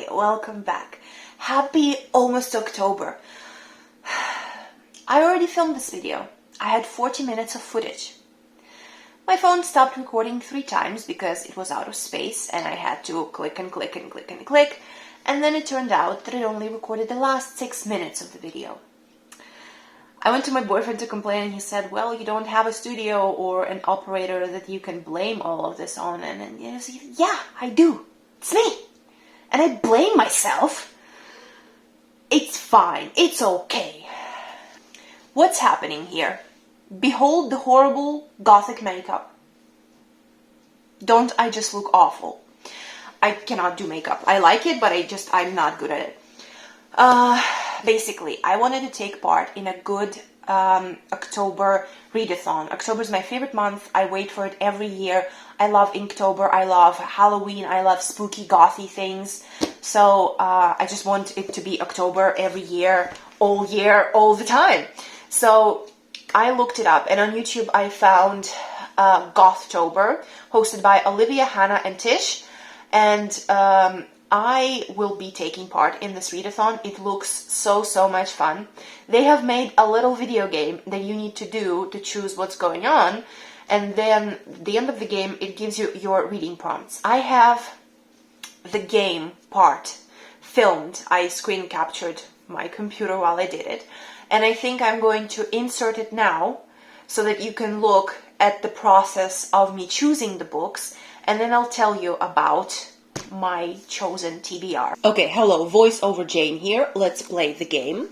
Hi, welcome back. Happy almost October. I already filmed this video. I had 40 minutes of footage. My phone stopped recording 3 times because it was out of space and I had to click and click and click and click, and then it turned out that it only recorded the last 6 minutes of the video. I went to my boyfriend to complain and he said, well, you don't have a studio or an operator that you can blame all of this on. And you know, yeah, I do. It's me. And I blame myself. It's fine. It's okay. What's happening here? Behold the horrible gothic makeup. Don't I just look awful? I cannot do makeup. I like it, but I'm not good at it. Basically, I wanted to take part in a good October readathon. October is my favorite month. I wait for it every year. I love Inktober. I love Halloween. I love spooky gothy things. So I just want it to be October every year, all the time. So I looked it up, and on YouTube I found Gothtober, hosted by Olivia, Hannah, and Tish. And I will be taking part in this readathon. It looks so much fun. They have made a little video game that you need to do to choose what's going on, and then at the end of the game it gives you your reading prompts. I have the game part filmed. I screen captured my computer while I did it, and I think I'm going to insert it now so that you can look at the process of me choosing the books, and then I'll tell you about my chosen TBR. Okay, hello, voiceover Jane here. Let's play the game.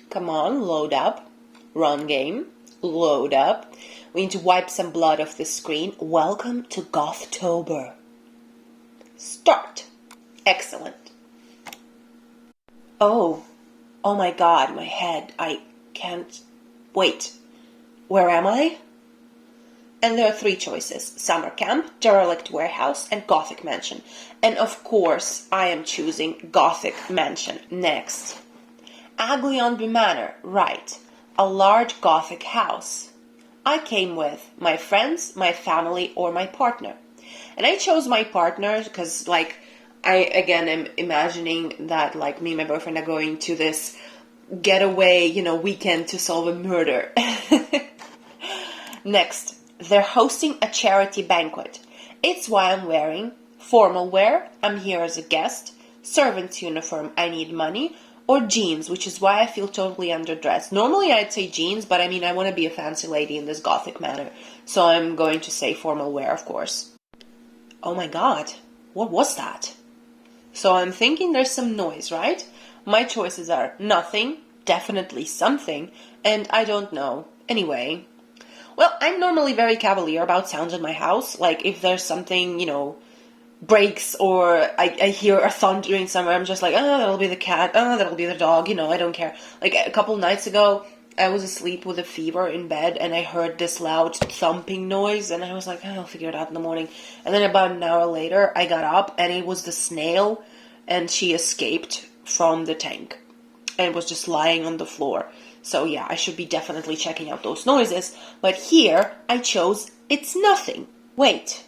Come on, load up. Run game. Load up. We need to wipe some blood off the screen. Welcome to Gothtober. Start. Excellent. Oh my god, my head. I can't... Wait. Where am I? And there are 3 choices: summer camp, derelict warehouse, and gothic mansion. And of course, I am choosing gothic mansion. Next. Aglionby Manor, right. A large gothic house. I came with my friends, my family, or my partner. And I chose my partner because, like, I, again, am imagining that, like, me and my boyfriend are going to this getaway, weekend to solve a murder. Next. They're hosting a charity banquet. It's why I'm wearing formal wear, I'm here as a guest, servant's uniform, I need money, or jeans, which is why I feel totally underdressed. Normally I'd say jeans, but I mean, I want to be a fancy lady in this gothic manner, so I'm going to say formal wear, of course. Oh my god, what was that? So I'm thinking there's some noise, right? My choices are nothing, definitely something, and I don't know. Anyway... Well, I'm normally very cavalier about sounds in my house. Like, if there's something, breaks or I hear a thundering somewhere, I'm just like, oh, that'll be the cat, oh, that'll be the dog, I don't care. Like, a couple nights ago, I was asleep with a fever in bed, and I heard this loud thumping noise, and I was like, oh, I'll figure it out in the morning. And then about an hour later, I got up, and it was the snail, and she escaped from the tank, and was just lying on the floor. So yeah, I should be definitely checking out those noises, but here I chose it's nothing. Wait,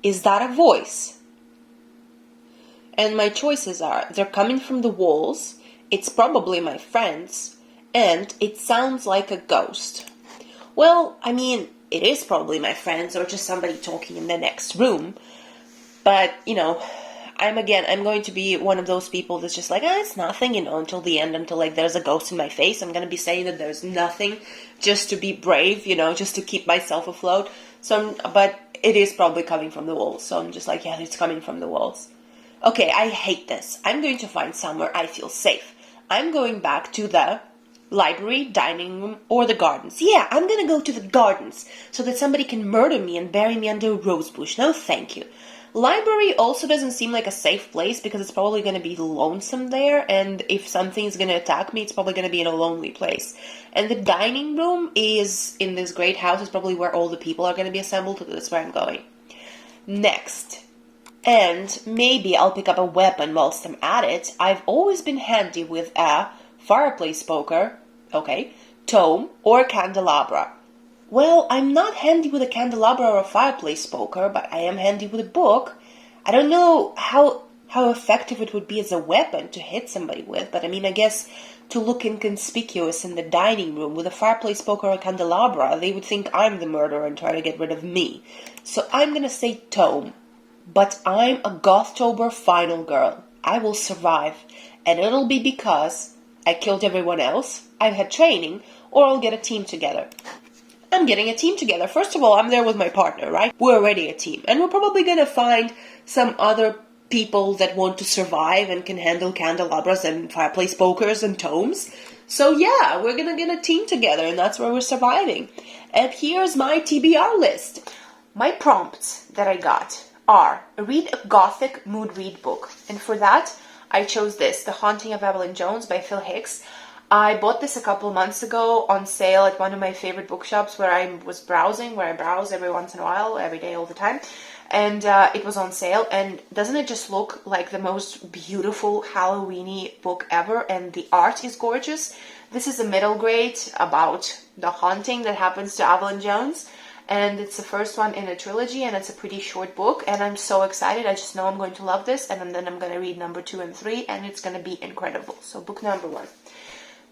is that a voice? And my choices are, they're coming from the walls, it's probably my friends, and it sounds like a ghost. Well, I mean, it is probably my friends or just somebody talking in the next room, but, I'm going to be one of those people that's just like, it's nothing, until the end, until, like, there's a ghost in my face. I'm going to be saying that there's nothing just to be brave, just to keep myself afloat. But it is probably coming from the walls. So I'm just like, yeah, it's coming from the walls. Okay, I hate this. I'm going to find somewhere I feel safe. I'm going back to the library, dining room, or the gardens. Yeah, I'm going to go to the gardens so that somebody can murder me and bury me under a rose bush. No, thank you. Library also doesn't seem like a safe place because it's probably going to be lonesome there, and if something's going to attack me, it's probably going to be in a lonely place. And the dining room is in this great house, is probably where all the people are going to be assembled, so that's where I'm going. Next. And maybe I'll pick up a weapon whilst I'm at it. I've always been handy with a fireplace poker, okay, tome, or a candelabra. Well, I'm not handy with a candelabra or a fireplace poker, but I am handy with a book. I don't know how how effective it would be as a weapon to hit somebody with, but I mean, I guess to look inconspicuous in the dining room with a fireplace poker or a candelabra, they would think I'm the murderer and try to get rid of me. So I'm gonna say tome. But I'm a Gothtober final girl. I will survive, and it'll be because I killed everyone else, I've had training, or I'll get a team together. I'm getting a team together. First of all, I'm there with my partner, right? We're already a team, and we're probably gonna find some other people that want to survive and can handle candelabras and fireplace pokers and tomes. So yeah, we're gonna get a team together, and that's where we're surviving. And here's my TBR list. My prompts that I got are: read a gothic mood read book. And for that, I chose this, The Haunting of Evelyn Jones by Phil Hicks. I bought this a couple of months ago on sale at one of my favorite bookshops where I was browsing, where I browse every once in a while, every day, all the time. And it was on sale, and doesn't it just look like the most beautiful Halloween-y book ever? And the art is gorgeous. This is a middle grade about the haunting that happens to Evelyn Jones, and it's the first one in a trilogy, and it's a pretty short book, and I'm so excited. I just know I'm going to love this, and then I'm going to read number 2 and 3, and it's going to be incredible. So book number 1.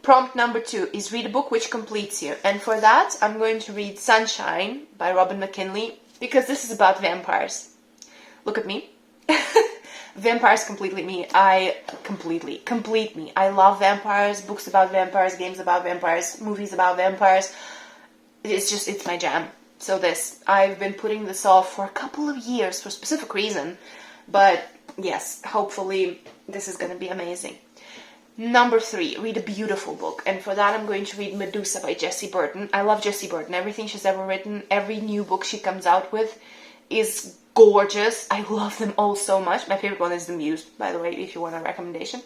Prompt number 2 is read a book which completes you, and for that I'm going to read Sunshine by Robin McKinley, because this is about vampires. Look at me. Vampires complete me. Complete me. I love vampires, books about vampires, games about vampires, movies about vampires. It's my jam. So I've been putting this off for a couple of years for a specific reason, but yes, hopefully this is going to be amazing. Number 3, read a beautiful book, and for that I'm going to read Medusa by Jessie Burton. I love Jessie Burton. Everything she's ever written, every new book she comes out with is gorgeous. I love them all so much. My favorite one is The Muse, by the way, if you want a recommendation.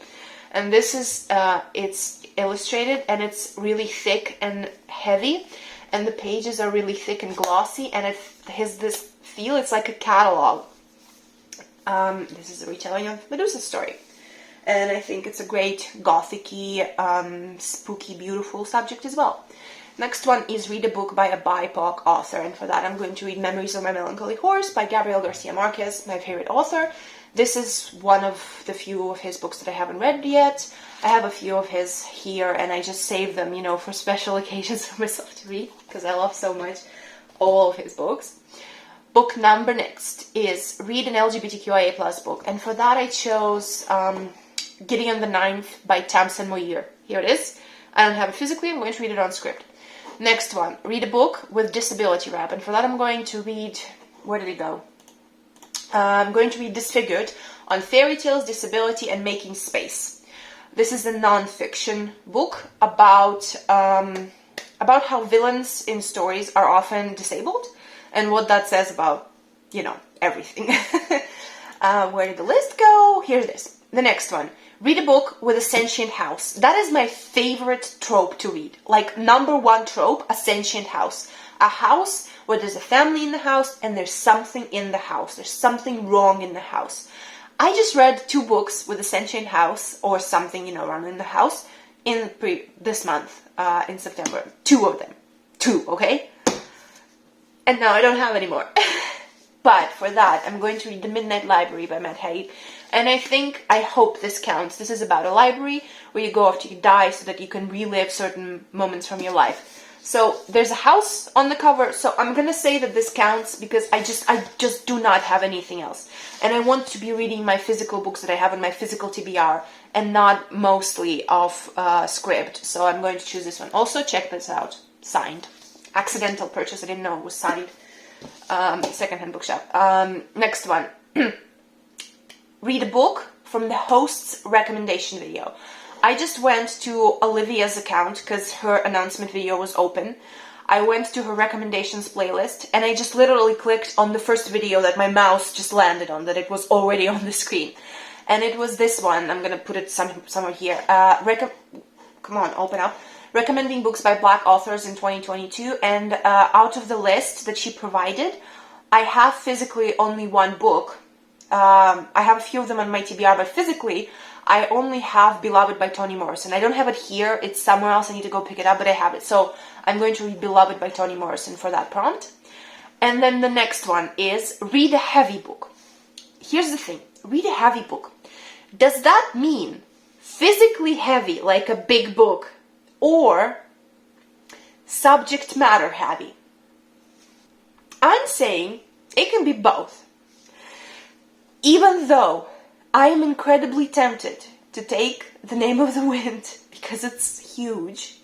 And this is, it's illustrated, and it's really thick and heavy, and the pages are really thick and glossy, and it has this feel, it's like a catalog. This is a retelling of Medusa's story. And I think it's a great gothic-y, spooky, beautiful subject as well. Next one is read a book by a BIPOC author, and for that I'm going to read Memories of My Melancholy Horse by Gabriel Garcia Marquez, my favorite author. This is one of the few of his books that I haven't read yet. I have a few of his here, and I just save them, for special occasions for myself to read, because I love so much all of his books. Book number next is read an LGBTQIA+ book, and for that I chose Gideon the Ninth by Tamsin Moyer. Here it is. I don't have it physically, I'm going to read it on script. Next one, read a book with disability wrap, and for that I'm going to read, where did it go? I'm going to read Disfigured on Fairy Tales, Disability, and Making Space. This is a non-fiction book about how villains in stories are often disabled, and what that says about, everything. Where did the list go? Here it is. The next one. Read a book with a sentient house. That is my favorite trope to read. Like, number 1 trope, a sentient house. A house where there's a family in the house and there's something in the house. There's something wrong in the house. I just read 2 books with a sentient house or something, wrong in the house this month, in September. 2 of them. 2, okay? And now I don't have any more. But for that, I'm going to read The Midnight Library by MacLeod. And I hope this counts. This is about a library where you go after you die so that you can relive certain moments from your life. So there's a house on the cover, so I'm going to say that this counts because I just do not have anything else. And I want to be reading my physical books that I have in my physical TBR and not mostly off script. So I'm going to choose this one. Also, check this out. Signed. Accidental purchase. I didn't know it was signed. Secondhand bookshop. Next one. Read a book from the host's recommendation video. I just went to Olivia's account because her announcement video was open. I went to her recommendations playlist and I just literally clicked on the first video that my mouse just landed on, that it was already on the screen. And it was this one. I'm gonna put it somewhere here. Come on, open up. Recommending books by Black authors in 2022, and out of the list that she provided, I have physically only 1 book. I have a few of them on my TBR, but physically, I only have Beloved by Toni Morrison. I don't have it here. It's somewhere else. I need to go pick it up, but I have it. So I'm going to read Beloved by Toni Morrison for that prompt. And then the next one is read a heavy book. Here's the thing. Read a heavy book. Does that mean physically heavy, like a big book, or subject matter heavy? I'm saying it can be both. Even though I am incredibly tempted to take The Name of the Wind because it's huge,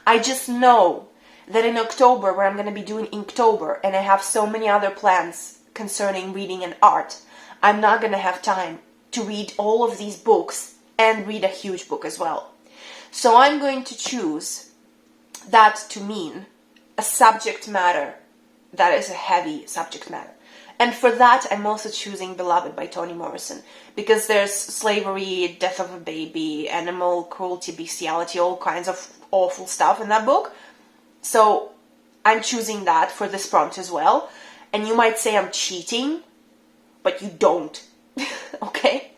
I just know that in October, where I'm going to be doing Inktober, and I have so many other plans concerning reading and art, I'm not going to have time to read all of these books and read a huge book as well. So I'm going to choose that to mean a subject matter that is a heavy subject matter. And for that, I'm also choosing Beloved by Toni Morrison, because there's slavery, death of a baby, animal cruelty, bestiality, all kinds of awful stuff in that book. So I'm choosing that for this prompt as well. And you might say I'm cheating, but you don't. Okay?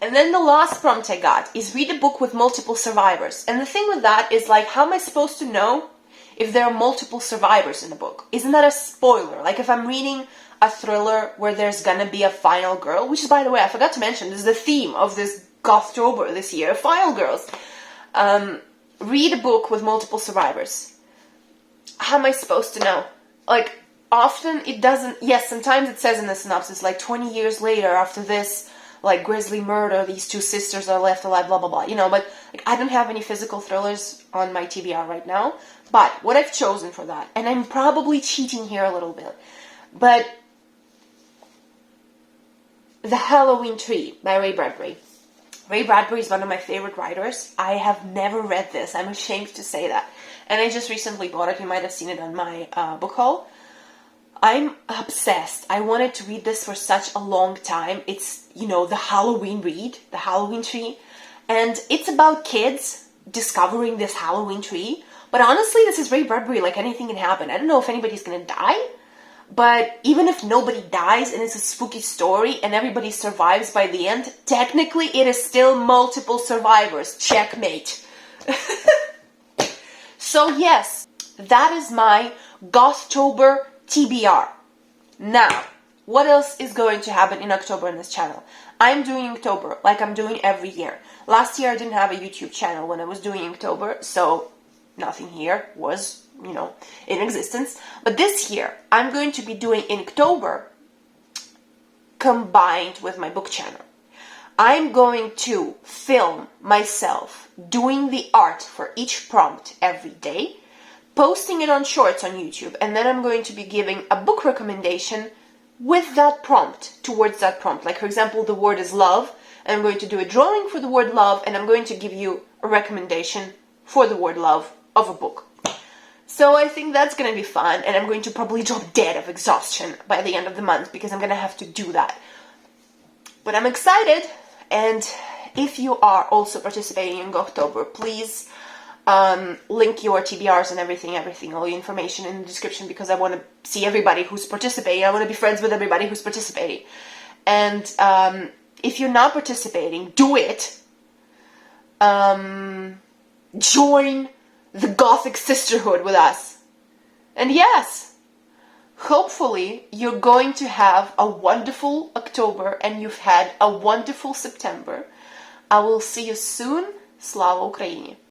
And then the last prompt I got is read a book with multiple survivors. And the thing with that is, like, how am I supposed to know if there are multiple survivors in the book? Isn't that a spoiler? Like, if I'm reading a thriller where there's gonna be a final girl, which is, by the way, I forgot to mention, this is the theme of this Gothtober this year, final girls. Read a book with multiple survivors. How am I supposed to know? Like, often it doesn't, yes, sometimes it says in the synopsis, like, 20 years later after this, like, grisly murder, these two sisters are left alive, blah, blah, blah, you know, but, like, I don't have any physical thrillers on my TBR right now, but what I've chosen for that, and I'm probably cheating here a little bit, but The Halloween Tree by Ray Bradbury. Ray Bradbury is one of my favorite writers. I have never read this. I'm ashamed to say that. And I just recently bought it. You might have seen it on my book haul. I'm obsessed. I wanted to read this for such a long time. It's, you know, the Halloween read, The Halloween Tree. And it's about kids discovering this Halloween tree. But honestly, this is Ray Bradbury. Like, anything can happen. I don't know if anybody's going to die. But even if nobody dies and it's a spooky story and everybody survives by the end, technically it is still multiple survivors. Checkmate. So yes, that is my Gothtober TBR. Now, what else is going to happen in October on this channel? I'm doing Inktober like I'm doing every year. Last year I didn't have a YouTube channel when I was doing Inktober, so nothing here was, you know, in existence. But this year, I'm going to be doing Inktober combined with my book channel. I'm going to film myself doing the art for each prompt every day, posting it on shorts on YouTube, and then I'm going to be giving a book recommendation with that prompt, towards that prompt. Like, for example, the word is love, and I'm going to do a drawing for the word love, and I'm going to give you a recommendation for the word love of a book. So I think that's going to be fun, and I'm going to probably drop dead of exhaustion by the end of the month because I'm going to have to do that. But I'm excited, and if you are also participating in Gothtober, please link your TBRs and everything, all the information in the description, because I want to see everybody who's participating. I want to be friends with everybody who's participating. And if you're not participating, do it. Join the Gothic sisterhood with us. And yes, hopefully you're going to have a wonderful October and you've had a wonderful September. I will see you soon. Slava Ukraini!